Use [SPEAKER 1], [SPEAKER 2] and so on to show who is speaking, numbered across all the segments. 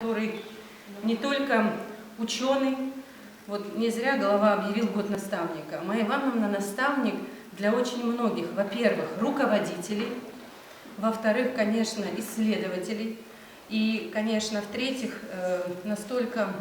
[SPEAKER 1] который не только ученый, вот не зря глава объявил год наставника. Майя Ивановна наставник для очень многих. Во-первых, руководителей, во-вторых, конечно, исследователей, и, конечно, в-третьих, настолько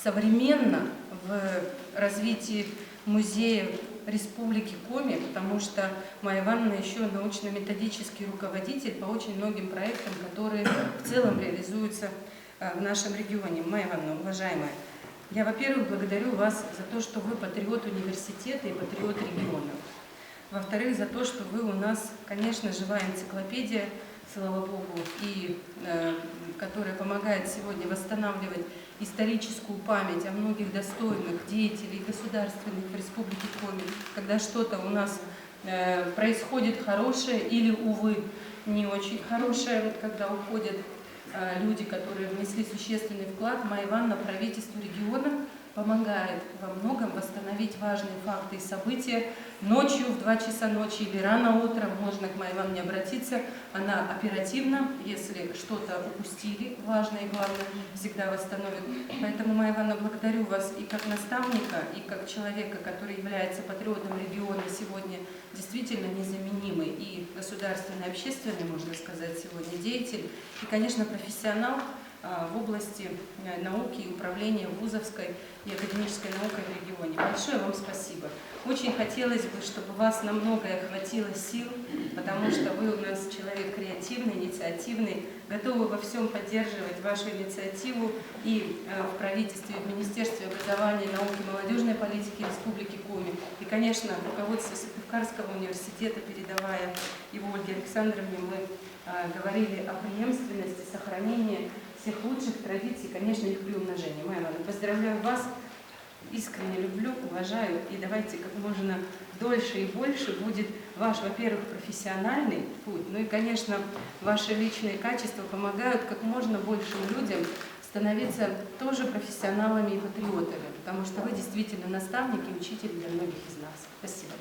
[SPEAKER 1] современно в развитии музея Республики Коми, потому что Майя Ивановна еще научно-методический руководитель по очень многим проектам, которые в целом реализуются в нашем регионе. Майя Ивановна, уважаемая, я, во-первых, благодарю вас за то, что вы патриот университета и патриот региона. Во-вторых, за то, что вы у нас, конечно, живая энциклопедия, слава Богу, и которая помогает сегодня восстанавливать историческую память о многих достойных деятелей государственных в Республике Коми, когда что-то у нас происходит хорошее или, увы, не очень хорошее, когда уходят люди, которые внесли существенный вклад. Майя Ивановна правительству региона помогает во многом восстановить важные факты и события. Ночью, в 2 часа ночи или рано утром можно к Майе Ивановне обратиться. Она оперативно, если что-то упустили, важное и главное, всегда восстановит. Поэтому, Майя Ивановна, благодарю вас и как наставника, и как человека, который является патриотом региона сегодня, действительно незаменимый и государственный, общественный, можно сказать, сегодня деятель, и, конечно, профессионал в области науки и управления вузовской и академической наукой в регионе. Большое вам спасибо. Очень хотелось бы, чтобы вас на многое хватило сил, потому что вы у нас человек креативный, инициативный, готовы во всем поддерживать вашу инициативу и в правительстве, в Министерстве образования, науки и молодежной политики Республики Коми. И, конечно, руководство Сыктывкарского университета, передавая его Ольге Александровне, мы говорили о преемственности, сохранении всех лучших традиций, конечно, их приумножения. Майя Ивановна, поздравляю вас, искренне люблю, уважаю, и давайте как можно дольше и больше будет ваш, во-первых, профессиональный путь, ну и, конечно, ваши личные качества помогают как можно большим людям становиться тоже профессионалами и патриотами, потому что вы действительно наставник и учитель для многих из нас. Спасибо.